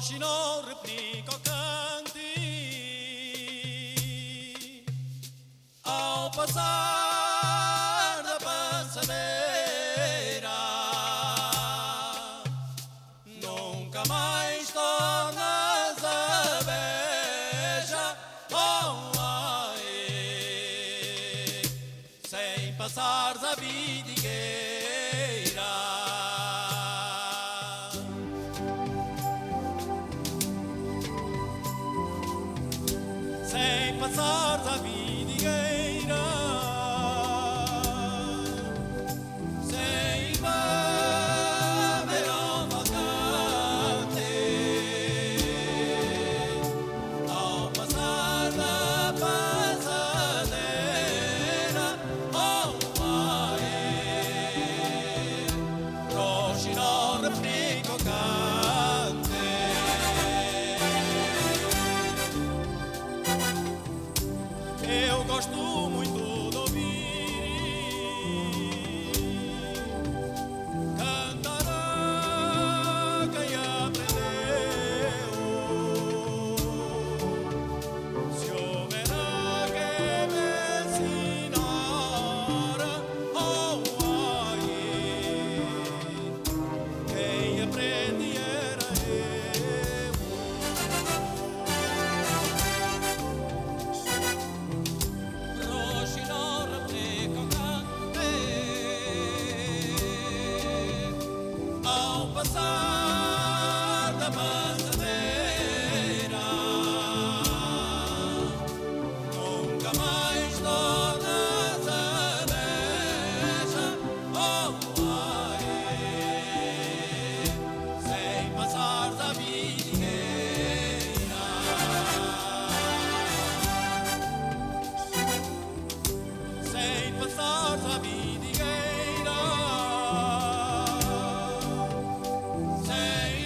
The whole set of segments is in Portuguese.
Hoje não replica o cante ao passar da passadeira, nunca mais tornas a beija, oh, ai, sem passares a vidigueira. Sem passares a vidigueira, sem beber ao balcante, ao passar da passadeira, oh, ai, hoje não replica o cante. Eu gosto muito de ouvir cantar a quem aprendeu. Se houver alguém me ensinar, oh, ai, quem aprende era eu. Hoje não replica o cante ao passar da passadeira, nunca mais tornas a beija, oh, ai, sem passares a vidigueira. Sem passares a vidigueira, sem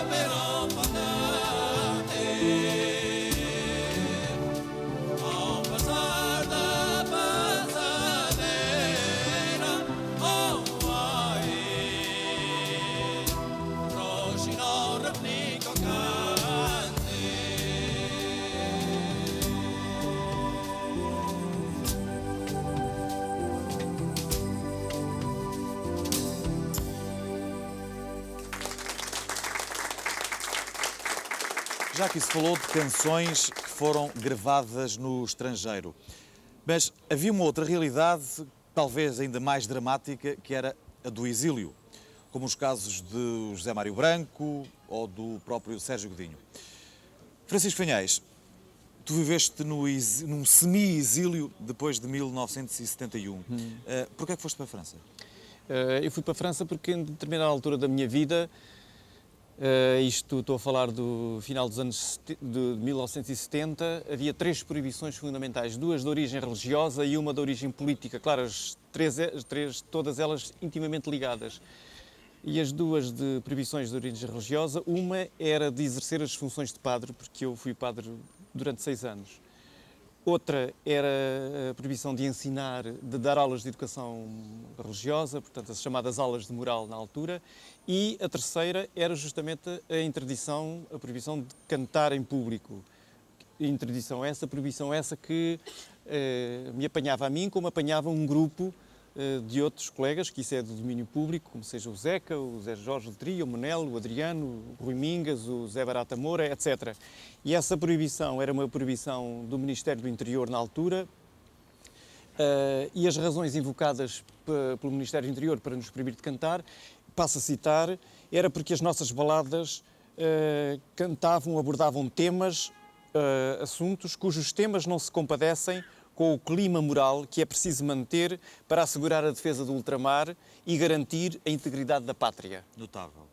beber ao balcante, ao passar da passadeira, oh, ai, hoje não replica o cante. Já aqui se falou de canções que foram gravadas no estrangeiro, mas havia uma outra realidade, talvez ainda mais dramática, que era a do exílio, como os casos de José Mário Branco ou do próprio Sérgio Godinho. Francisco Fanhais, tu viveste num semi-exílio depois de 1971. Porquê é que foste para a França? Eu fui para a França porque, em determinada altura da minha vida, estou a falar do final dos anos de 1970, havia 3 proibições fundamentais, 2 de origem religiosa e uma de origem política. Claro, as três, todas elas intimamente ligadas. E as 2 de proibições de origem religiosa, uma era de exercer as funções de padre, porque eu fui padre durante 6 anos. Outra era a proibição de ensinar, de dar aulas de educação religiosa, portanto, as chamadas aulas de moral na altura. E a terceira era justamente a interdição, a proibição de cantar em público. Proibição essa que me apanhava a mim, como apanhava um grupo de outros colegas, que isso é do domínio público, como seja o Zeca, o Zé Jorge Letria, o Manel, o Adriano, o Rui Mingas, o Zé Barata Moura, etc. E essa proibição era uma proibição do Ministério do Interior na altura, e as razões invocadas pelo Ministério do Interior para nos proibir de cantar, passo a citar, era porque as nossas baladas abordavam temas, assuntos cujos temas não se compadecem com o clima moral que é preciso manter para assegurar a defesa do ultramar e garantir a integridade da pátria. Notável.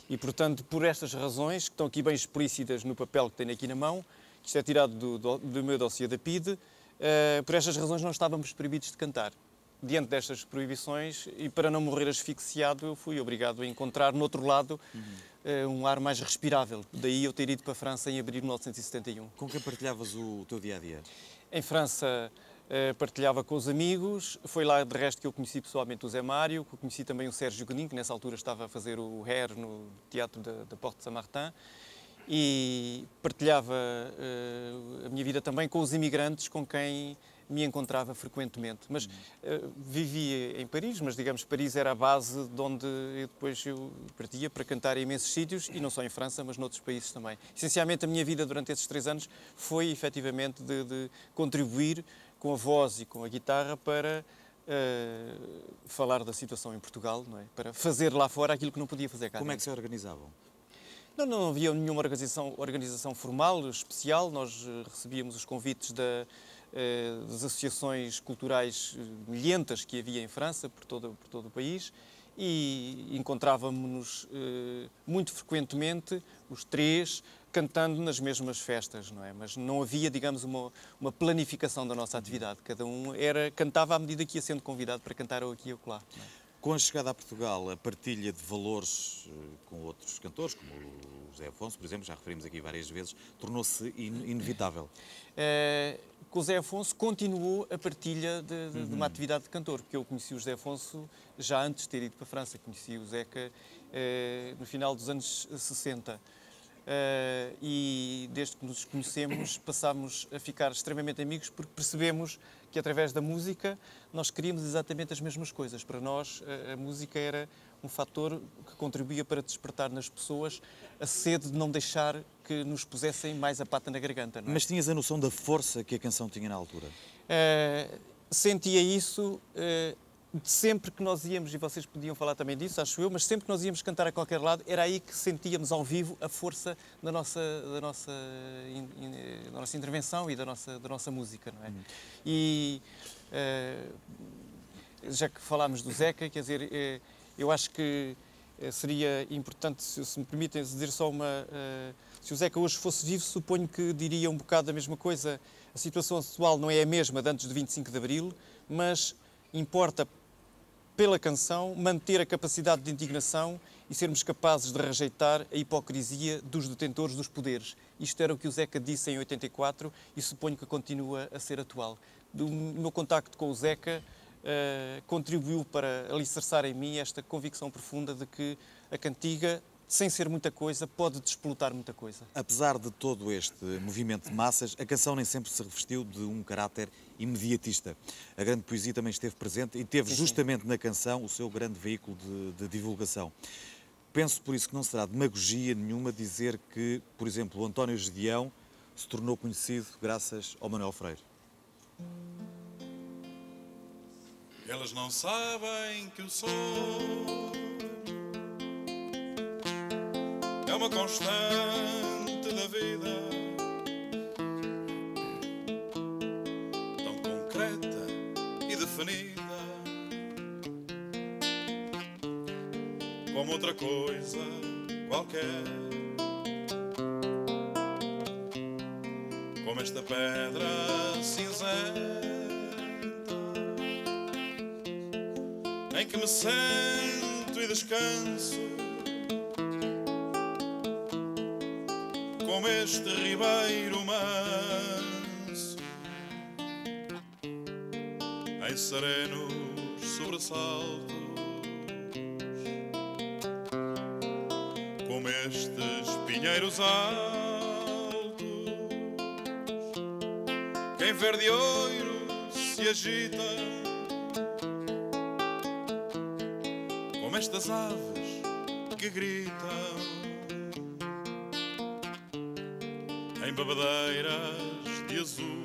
E, portanto, por estas razões, que estão aqui bem explícitas no papel que tenho aqui na mão, que isto é tirado do meu dossiê da PIDE, por estas razões não estávamos proibidos de cantar. Diante destas proibições, e para não morrer asfixiado, eu fui obrigado a encontrar, no outro lado, um ar mais respirável. Daí eu ter ido para a França em abril de 1971. Com quem partilhavas o teu dia-a-dia? Em França partilhava com os amigos, foi lá de resto que eu conheci pessoalmente o Zé Mário, que eu conheci também o Sérgio Godinho, que nessa altura estava a fazer o Hair no Teatro da Porte de Saint-Martin, e partilhava a minha vida também com os imigrantes com quem me encontrava frequentemente. Mas vivia em Paris, mas digamos Paris era a base de onde eu partia para cantar em imensos sítios, e não só em França, mas noutros países também. Essencialmente a minha vida durante esses 3 anos foi efetivamente de contribuir com a voz e com a guitarra para falar da situação em Portugal, não é? Para fazer lá fora aquilo que não podia fazer cá Como é que dentro. se organizavam? Não havia nenhuma organização formal, especial. Nós recebíamos os convites das associações culturais milhentas que havia em França, por todo o país, e encontrávamos-nos muito frequentemente, os 3, cantando nas mesmas festas, não é? Mas não havia, digamos, uma planificação da nossa atividade. Cada um cantava à medida que ia sendo convidado para cantar ou aqui ou acolá. Não é? Com a chegada a Portugal, a partilha de valores com outros cantores, como o José Afonso, por exemplo, já referimos aqui várias vezes, tornou-se inevitável. Com o Zé Afonso continuou a partilha de uma atividade de cantor, porque eu conheci o José Afonso já antes de ter ido para a França. Conheci o Zeca no final dos anos 60. E desde que nos conhecemos passámos a ficar extremamente amigos, porque percebemos que através da música nós queríamos exatamente as mesmas coisas. Para nós a música era um fator que contribuía para despertar nas pessoas a sede de não deixar que nos pusessem mais a pata na garganta. Não é? Mas tinhas a noção da força que a canção tinha na altura? Sentia isso sempre que nós íamos, e vocês podiam falar também disso, acho eu, mas sempre que nós íamos cantar a qualquer lado, era aí que sentíamos ao vivo a força da nossa intervenção e da nossa música, não é? E já que falámos do Zeca, quer dizer, eu acho que seria importante, se me permitem dizer só se o Zeca hoje fosse vivo, suponho que diria um bocado a mesma coisa. A situação atual não é a mesma de antes de 25 de Abril, mas importa, pela canção, manter a capacidade de indignação e sermos capazes de rejeitar a hipocrisia dos detentores dos poderes. Isto era o que o Zeca disse em 84 e suponho que continua a ser atual. O meu contacto com o Zeca contribuiu para alicerçar em mim esta convicção profunda de que a cantiga, sem ser muita coisa, pode despolutar muita coisa. Apesar de todo este movimento de massas, a canção nem sempre se revestiu de um caráter imediatista. A grande poesia também esteve presente e teve justamente na canção o seu grande veículo de divulgação. Penso por isso que não será demagogia nenhuma dizer que, por exemplo, o António Gedeão se tornou conhecido graças ao Manuel Freire. Elas não sabem que o sol é uma constante da vida, tão concreta e definida como outra coisa qualquer, como esta pedra cinzenta em que me sento e descanso, como este ribeiro manso em serenos sobressaltos, como estes pinheiros altos que em verde ouro se agitam, como estas aves que gritam em babadeiras de azul.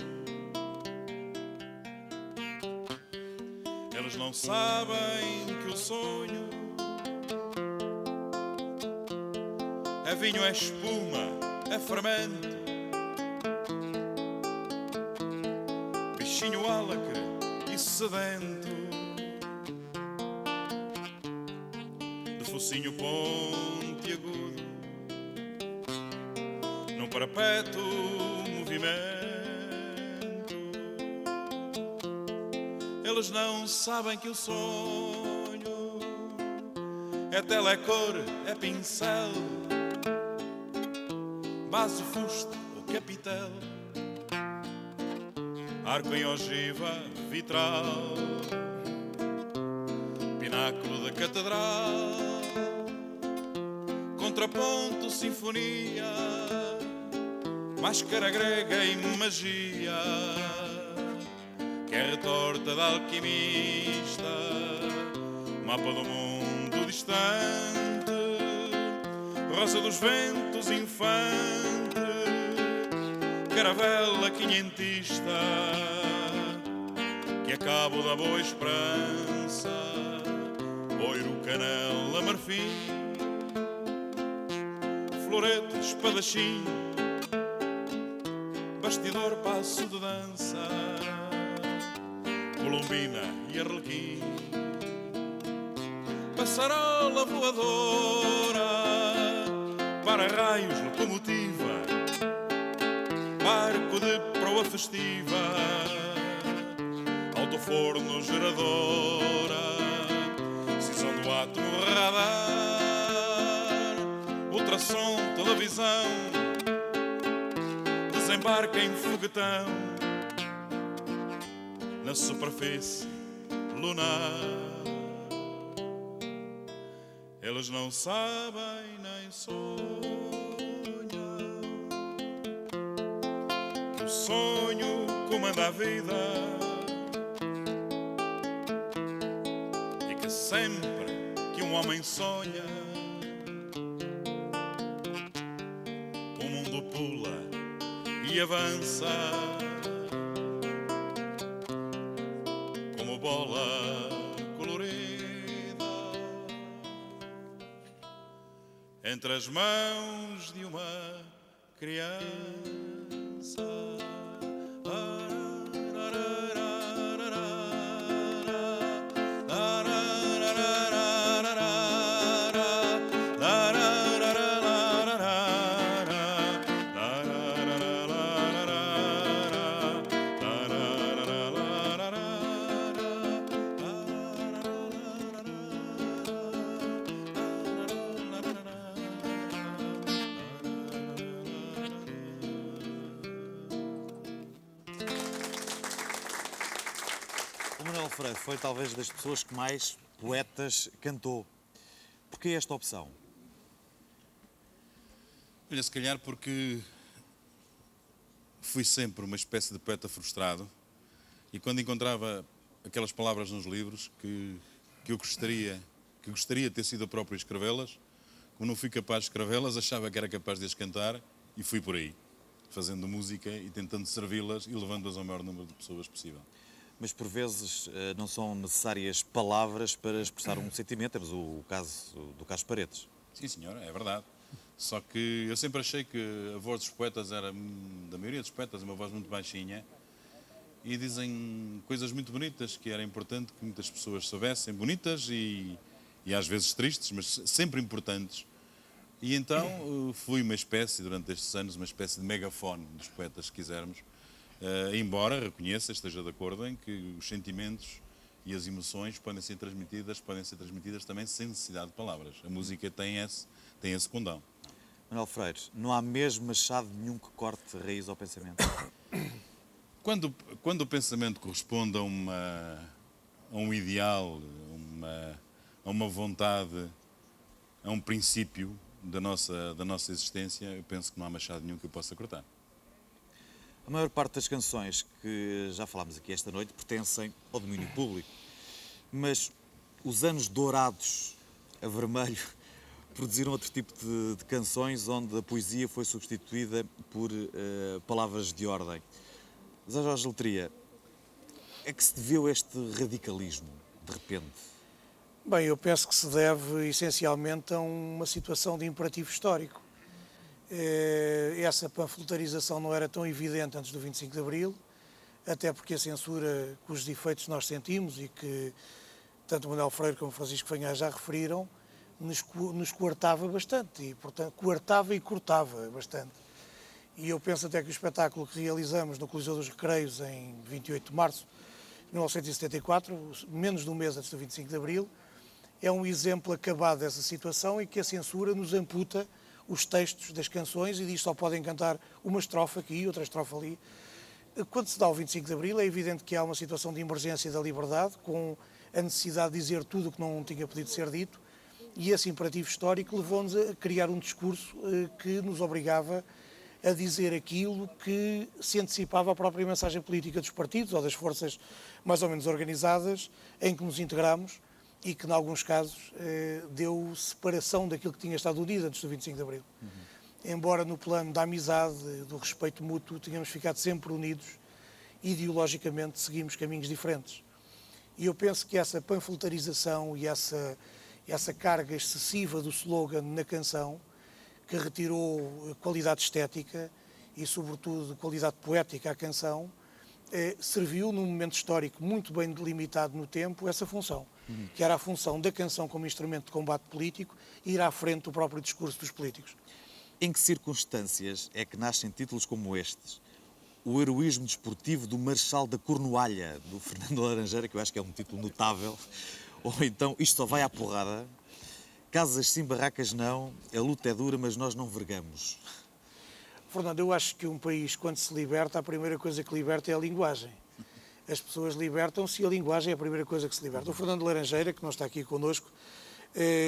Eles não sabem que o sonho é vinho, é espuma, é fermento, bichinho álacre e sedento, de focinho pontiagudo, num perpétuo movimento. Eles não sabem que o sonho é telecor, é pincel, base, fuste ou capitel, arco em ogiva, vitral, pináculo da catedral, contraponto, sinfonia, máscara grega e magia, que é retorta de alquimista, mapa do mundo distante, rosa dos ventos infante, caravela quinhentista, que é cabo da boa esperança, oiro, canela, marfim, florete, espadachim, bastidor, passo de dança, colombina e arlequim, passarola voadora, para-raios, locomotiva, barco de proa festiva, autoforno, geradora, cisão do átomo, radar, ultrassom, televisão, desembarca em foguetão na superfície lunar. Eles não sabem nem sonham que o sonho comanda a vida e que sempre que um homem sonha, o mundo pula e avança como bola colorida entre as mãos de uma criança. O Manuel Freire foi talvez das pessoas que mais poetas cantou. Porquê esta opção? Olha, se calhar porque fui sempre uma espécie de poeta frustrado e quando encontrava aquelas palavras nos livros que eu gostaria de ter sido eu próprio a escrevê-las, como não fui capaz de escrevê-las, achava que era capaz de as cantar e fui por aí, fazendo música e tentando servi-las e levando-as ao maior número de pessoas possível. Mas por vezes não são necessárias palavras para expressar um sentimento. Temos o caso do Carlos Paredes. Sim, senhora, é verdade. Só que eu sempre achei que a voz dos poetas era, da maioria dos poetas, uma voz muito baixinha e dizem coisas muito bonitas que era importante que muitas pessoas soubessem, bonitas e às vezes tristes, mas sempre importantes. E então fui uma espécie, durante estes anos, uma espécie de megafone dos poetas, se quisermos, embora reconheça, esteja de acordo em que os sentimentos e as emoções podem ser transmitidas também sem necessidade de palavras. A música tem esse condão. Manuel Freire, não há mesmo machado nenhum que corte raiz ao pensamento? Quando o pensamento corresponde a um ideal, a uma vontade, a um princípio da nossa existência, eu penso que não há machado nenhum que eu possa cortar. A maior parte das canções que já falámos aqui esta noite pertencem ao domínio público, mas os anos dourados a vermelho produziram outro tipo de canções onde a poesia foi substituída por palavras de ordem. Zé Jorge Letria, é que se deveu este radicalismo, de repente? Bem, eu penso que se deve essencialmente a uma situação de imperativo histórico. Essa panfletarização não era tão evidente antes do 25 de Abril, até porque a censura, cujos efeitos nós sentimos e que tanto Manuel Freire como Francisco Fanhás já referiram, nos coartava bastante, e portanto coartava e cortava bastante. E eu penso até que o espetáculo que realizamos no Coliseu dos Recreios em 28 de março de 1974, menos de um mês antes do 25 de Abril, é um exemplo acabado dessa situação em que a censura nos amputa os textos das canções e diz só podem cantar uma estrofe aqui, outra estrofe ali. Quando se dá o 25 de Abril, é evidente que há uma situação de emergência da liberdade, com a necessidade de dizer tudo o que não tinha podido ser dito, e esse imperativo histórico levou-nos a criar um discurso que nos obrigava a dizer aquilo que se antecipava à própria mensagem política dos partidos ou das forças mais ou menos organizadas em que nos integramos e que, em alguns casos, deu separação daquilo que tinha estado unido antes do 25 de Abril. Embora no plano da amizade, do respeito mútuo, tenhamos ficado sempre unidos, ideologicamente seguimos caminhos diferentes. E eu penso que essa panfletarização e essa carga excessiva do slogan na canção, que retirou qualidade estética e, sobretudo, qualidade poética à canção, serviu, num momento histórico muito bem delimitado no tempo, essa função, que era a função da canção como instrumento de combate político e ir à frente do próprio discurso dos políticos. Em que circunstâncias é que nascem títulos como estes? O heroísmo desportivo do Marechal da Cornualha, do Fernando Laranjeira, que eu acho que é um título notável, ou então Isto Só Vai à Porrada, Casas sim, barracas não, a luta é dura, mas nós não vergamos. Fernando, eu acho que um país, quando se liberta, a primeira coisa que liberta é a linguagem. As pessoas libertam-se e a linguagem é a primeira coisa que se liberta. O Fernando Laranjeira, que não está aqui connosco,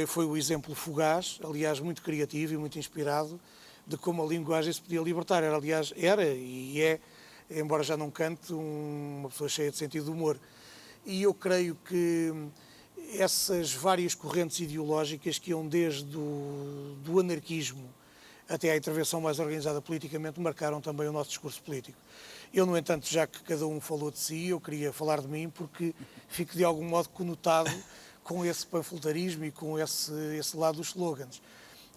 foi o exemplo fugaz, aliás, muito criativo e muito inspirado, de como a linguagem se podia libertar. Era e é, embora já não cante, uma pessoa cheia de sentido de humor. E eu creio que essas várias correntes ideológicas que iam desde do anarquismo até à intervenção mais organizada politicamente marcaram também o nosso discurso político. Eu, no entanto, já que cada um falou de si, eu queria falar de mim porque fico de algum modo conotado com esse panfletarismo e com esse lado dos slogans.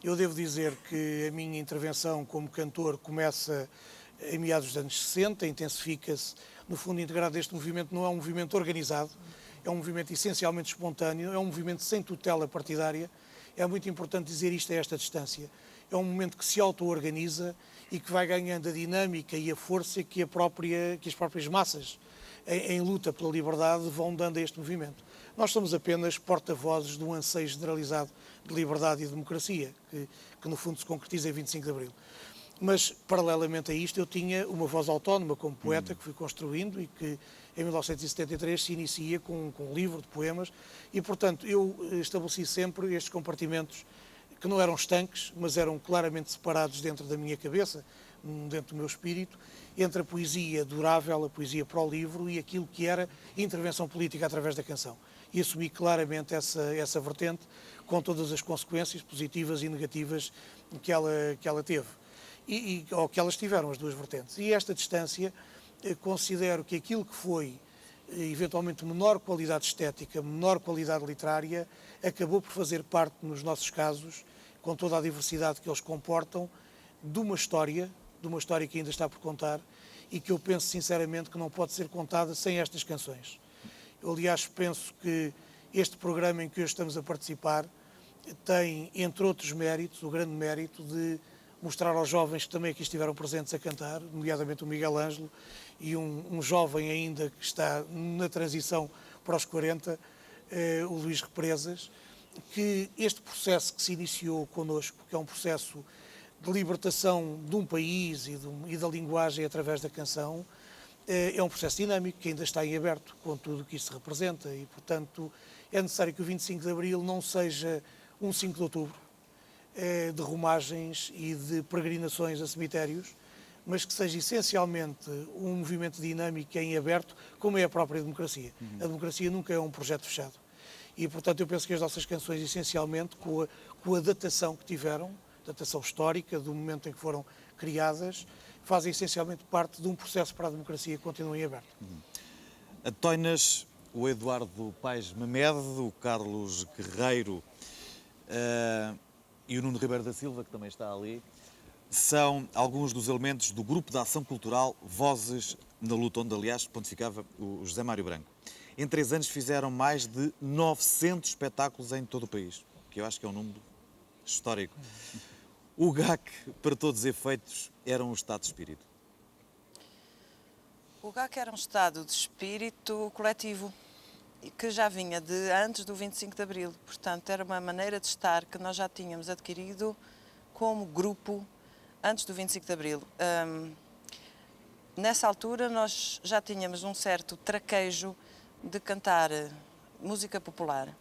Eu devo dizer que a minha intervenção como cantor começa em meados dos anos 60, intensifica-se, no fundo, integrado deste movimento. Não é um movimento organizado, é um movimento essencialmente espontâneo, é um movimento sem tutela partidária. É muito importante dizer isto a esta distância. É um momento que se auto-organiza e que vai ganhando a dinâmica e a força que as próprias massas em luta pela liberdade vão dando a este movimento. Nós somos apenas porta-vozes de um anseio generalizado de liberdade e democracia, que no fundo se concretiza em 25 de Abril. Mas, paralelamente a isto, eu tinha uma voz autónoma como poeta que fui construindo e que, em 1973, se inicia com um livro de poemas e, portanto, eu estabeleci sempre estes compartimentos que não eram estanques, mas eram claramente separados dentro da minha cabeça, dentro do meu espírito, entre a poesia durável, a poesia para o livro e aquilo que era intervenção política através da canção. E assumi claramente essa vertente, com todas as consequências positivas e negativas que ela teve. Ou que elas tiveram, as duas vertentes. E esta distância, considero que aquilo que foi, eventualmente, menor qualidade estética, menor qualidade literária, acabou por fazer parte, nos nossos casos, com toda a diversidade que eles comportam, de uma história que ainda está por contar e que eu penso sinceramente que não pode ser contada sem estas canções. Eu, aliás, penso que este programa em que hoje estamos a participar tem, entre outros méritos, o grande mérito de mostrar aos jovens que também aqui estiveram presentes a cantar, nomeadamente o Miguel Ângelo e um jovem ainda que está na transição para os 40, o Luís Represas, que este processo que se iniciou connosco, que é um processo de libertação de um país e da linguagem através da canção, é um processo dinâmico que ainda está em aberto, com tudo o que isso representa e, portanto, é necessário que o 25 de Abril não seja um 5 de Outubro, de rumagens e de peregrinações a cemitérios, mas que seja essencialmente um movimento dinâmico em aberto, como é a própria democracia. A democracia nunca é um projeto fechado. E, portanto, eu penso que as nossas canções, essencialmente, com a datação que tiveram, datação histórica, do momento em que foram criadas, fazem essencialmente parte de um processo para a democracia que continua em aberto. A Toinas, o Eduardo Paes Mamed, o Carlos Guerreiro e o Nuno Ribeiro da Silva, que também está ali, são alguns dos elementos do Grupo de Ação Cultural Vozes na Luta, onde, aliás, pontificava o José Mário Branco. Em 3 anos fizeram mais de 900 espetáculos em todo o país, que eu acho que é um número histórico. O GAC, para todos os efeitos, era um estado de espírito. O GAC era um estado de espírito coletivo. que já vinha de antes do 25 de Abril. Portanto, era uma maneira de estar que nós já tínhamos adquirido como grupo antes do 25 de Abril. Nessa altura, nós já tínhamos um certo traquejo de cantar música popular,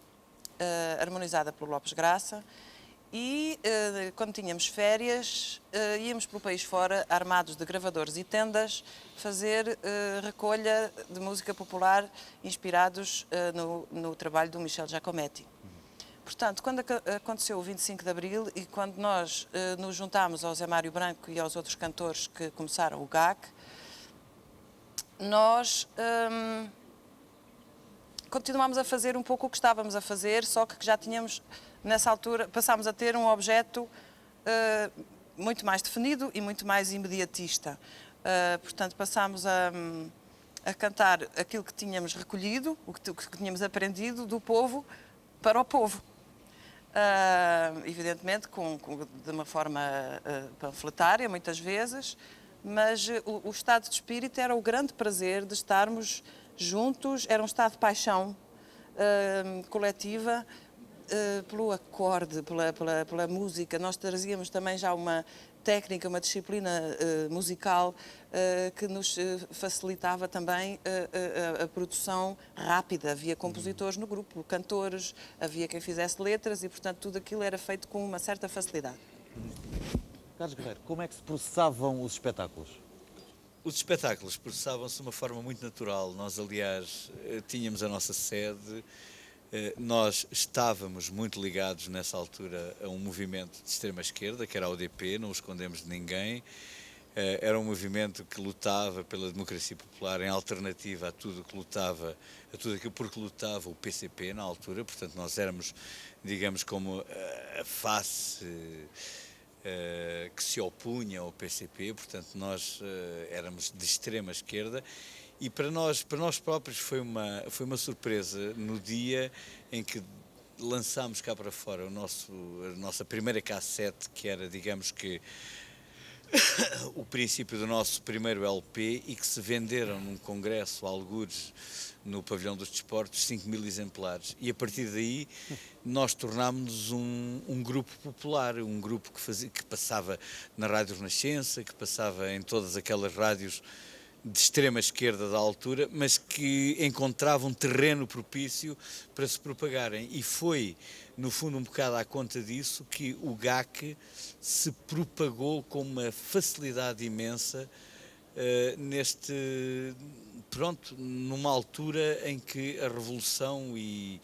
harmonizada pelo Lopes Graça, e quando tínhamos férias, íamos pelo país fora, armados de gravadores e tendas, fazer recolha de música popular inspirados no trabalho do Michel Giacometti. Portanto, quando aconteceu o 25 de Abril e quando nós nos juntámos ao Zé Mário Branco e aos outros cantores que começaram o GAC, nós continuámos a fazer um pouco o que estávamos a fazer, só que já tínhamos, nessa altura, passámos a ter um objeto muito mais definido e muito mais imediatista. Portanto, passámos a cantar aquilo que tínhamos recolhido, o que tínhamos aprendido do povo para o povo. Evidentemente, de uma forma panfletária, muitas vezes, mas o estado de espírito era o grande prazer de estarmos juntos, era um estado de paixão coletiva pelo acorde, pela música. Nós trazíamos também já uma técnica, uma disciplina musical que nos facilitava também a produção rápida. Havia compositores no grupo, cantores, havia quem fizesse letras e, portanto, tudo aquilo era feito com uma certa facilidade. Carlos Guerreiro, como é que se processavam os espetáculos? Os espetáculos processavam-se de uma forma muito natural. Nós, aliás, tínhamos a nossa sede, nós estávamos muito ligados nessa altura a um movimento de extrema-esquerda, que era a UDP, não o escondemos de ninguém. Era um movimento que lutava pela democracia popular em alternativa a tudo que lutava, a tudo aquilo por que lutava o PCP na altura. Portanto, nós éramos, digamos, como a face que se opunha ao PCP, portanto nós éramos de extrema esquerda e para nós próprios foi uma surpresa no dia em que lançámos cá para fora a nossa primeira cassete, que era, digamos que, o princípio do nosso primeiro LP, e que se venderam num congresso, algures, no Pavilhão dos Desportos, 5.000 exemplares. E a partir daí nós tornámos-nos um grupo popular, um grupo que passava na Rádio Renascença, que passava em todas aquelas rádios de extrema esquerda da altura, mas que encontravam terreno propício para se propagarem. E foi, no fundo, um bocado à conta disso que o GAC se propagou com uma facilidade imensa numa altura em que a revolução e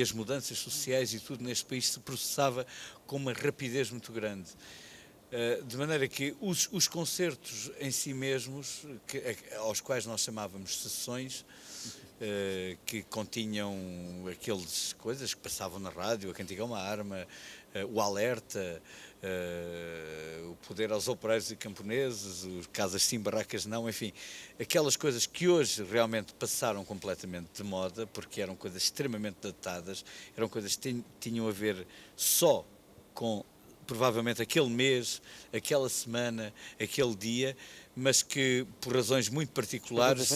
as mudanças sociais e tudo neste país se processava com uma rapidez muito grande. De maneira que os concertos em si mesmos, aos quais nós chamávamos sessões, que continham aquelas coisas que passavam na rádio, a Cantiga é uma Arma, o Alerta, o Poder aos Operários e Camponeses, os Casas Sim, Barracas Não, enfim, aquelas coisas que hoje realmente passaram completamente de moda, porque eram coisas extremamente datadas, eram coisas que tinham a ver só com provavelmente aquele mês, aquela semana, aquele dia, mas que por razões muito particulares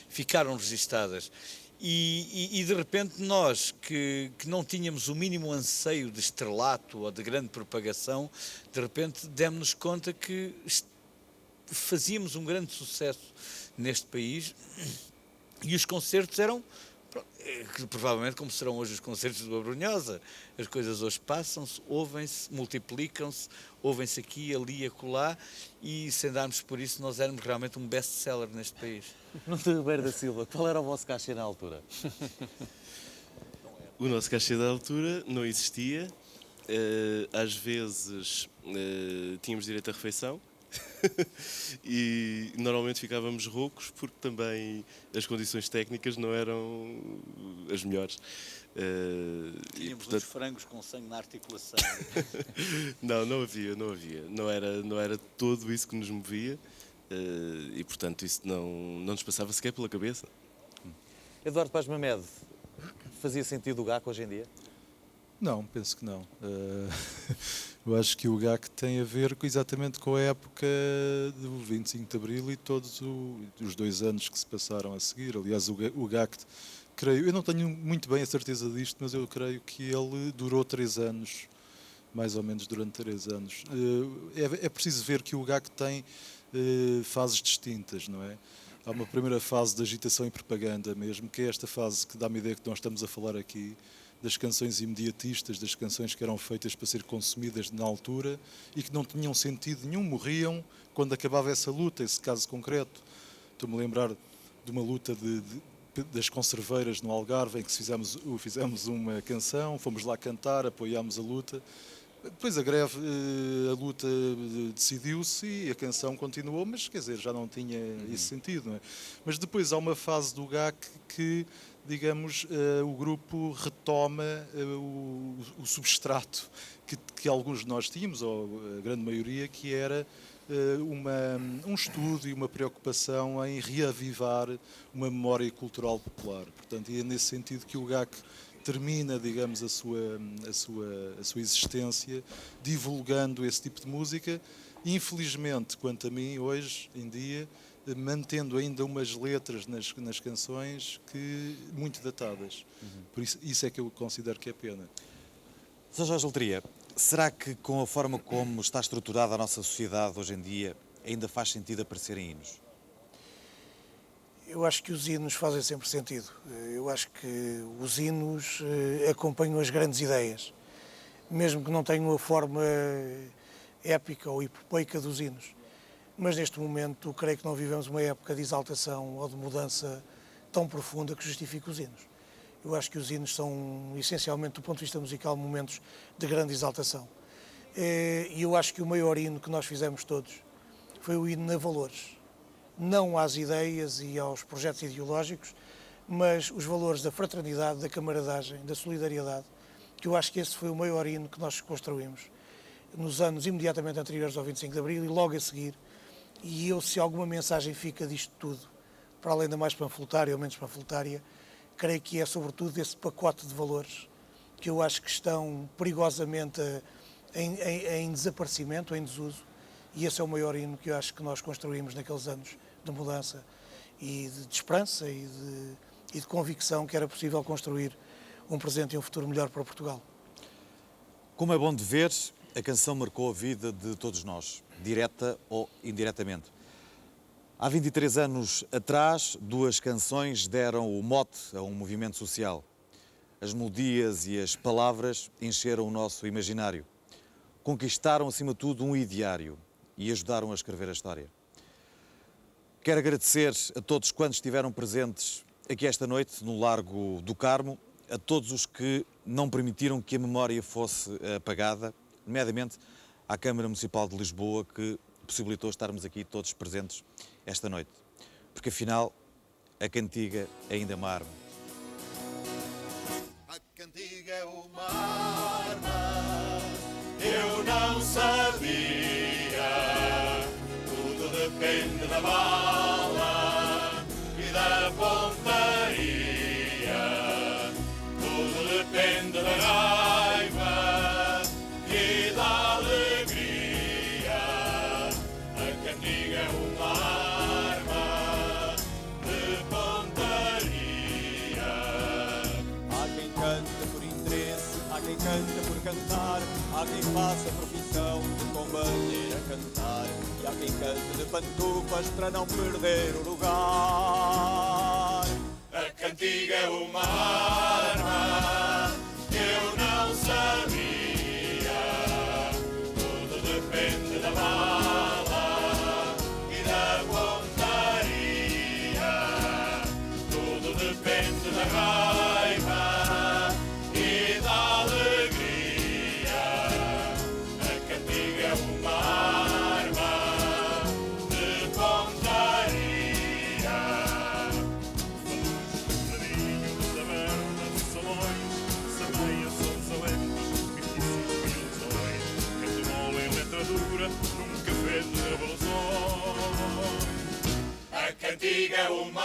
ficaram registadas. E de repente nós, que não tínhamos o mínimo anseio de estrelato ou de grande propagação, de repente demos-nos conta que fazíamos um grande sucesso neste país e os concertos eram, provavelmente como serão hoje os concertos do Abrunhosa, as coisas hoje passam-se, ouvem-se, multiplicam-se, ouvem-se aqui, ali, acolá, e sem darmos por isso nós éramos realmente um best-seller neste país. Nuno Ribeiro da Silva, qual era o vosso cachê na altura? O nosso cachê da altura não existia, às vezes tínhamos direito à refeição, e normalmente ficávamos roucos porque também as condições técnicas não eram as melhores. Tínhamos uns frangos com sangue na articulação. Não havia. Não era todo isso que nos movia e, portanto, isso não nos passava sequer pela cabeça. Eduardo Paz Mamed, fazia sentido o GAC hoje em dia? Não, penso que não. Eu acho que o GAC tem a ver exatamente com a época do 25 de Abril e todos os 2 anos que se passaram a seguir. Aliás, o GAC creio, eu não tenho muito bem a certeza disto, mas eu creio que ele durou 3 anos, mais ou menos durante 3 anos. É preciso ver que o GAC tem fases distintas, não é? Há uma primeira fase de agitação e propaganda mesmo, que é esta fase que dá-me a ideia que nós estamos a falar aqui, das canções imediatistas, das canções que eram feitas para ser consumidas na altura e que não tinham sentido nenhum, morriam quando acabava essa luta, esse caso concreto. Estou-me a lembrar de uma luta das conserveiras no Algarve, em que fizemos uma canção, fomos lá cantar, apoiámos a luta. Depois a greve, a luta decidiu-se e a canção continuou, mas quer dizer, já não tinha esse sentido, não é? Mas depois há uma fase do GAC que, digamos, o grupo retoma o substrato que alguns de nós tínhamos, ou a grande maioria, que era um estudo e uma preocupação em reavivar uma memória cultural popular. Portanto, e é nesse sentido que o GAC termina, digamos, a sua existência divulgando esse tipo de música, infelizmente, quanto a mim, hoje em dia, mantendo ainda umas letras nas canções que muito datadas. Por isso é que eu considero que é pena. Sr. Jorge Letria, será que com a forma como está estruturada a nossa sociedade hoje em dia ainda faz sentido aparecerem hinos? Eu acho que os hinos fazem sempre sentido. Eu acho que os hinos acompanham as grandes ideias, mesmo que não tenham a forma épica ou hipopoica dos hinos. Mas neste momento, creio que não vivemos uma época de exaltação ou de mudança tão profunda que justifique os hinos. Eu acho que os hinos são, essencialmente, do ponto de vista musical, momentos de grande exaltação. E eu acho que o maior hino que nós fizemos todos foi o hino a valores. Não às ideias e aos projetos ideológicos, mas os valores da fraternidade, da camaradagem, da solidariedade, que eu acho que esse foi o maior hino que nós construímos nos anos imediatamente anteriores ao 25 de Abril e logo a seguir. E se alguma mensagem fica disto tudo, para além da mais panfletária ou menos panfletária, creio que é sobretudo esse pacote de valores que eu acho que estão perigosamente em desaparecimento, em desuso, e esse é o maior hino que eu acho que nós construímos naqueles anos de mudança e de esperança e de convicção que era possível construir um presente e um futuro melhor para Portugal. Como é bom de ver, a canção marcou a vida de todos nós, direta ou indiretamente. Há 23 anos atrás, 2 canções deram o mote a um movimento social. As melodias e as palavras encheram o nosso imaginário. Conquistaram, acima de tudo, um ideário e ajudaram a escrever a história. Quero agradecer a todos quantos estiveram presentes aqui esta noite, no Largo do Carmo, a todos os que não permitiram que a memória fosse apagada, nomeadamente à Câmara Municipal de Lisboa, que possibilitou estarmos aqui todos presentes esta noite. Porque, afinal, a cantiga é ainda uma arma. A cantiga é uma arma, eu não sabia. Tudo depende da bala e da pontaria. Tudo depende da raiva e da alegria. A cantiga é uma arma de pontaria. Há quem cante por interesse, há quem canta por cantar, há quem faça profissão de combater a cantar, e há quem cante de pantufas para não perder o lugar. A cantiga é uma arma, eu não sabia. Tudo depende da bala e da pontaria. Tudo depende da raiva e da alegria. A cantiga é uma arma de pontaria. Nunca fez revoluções. A cantiga é uma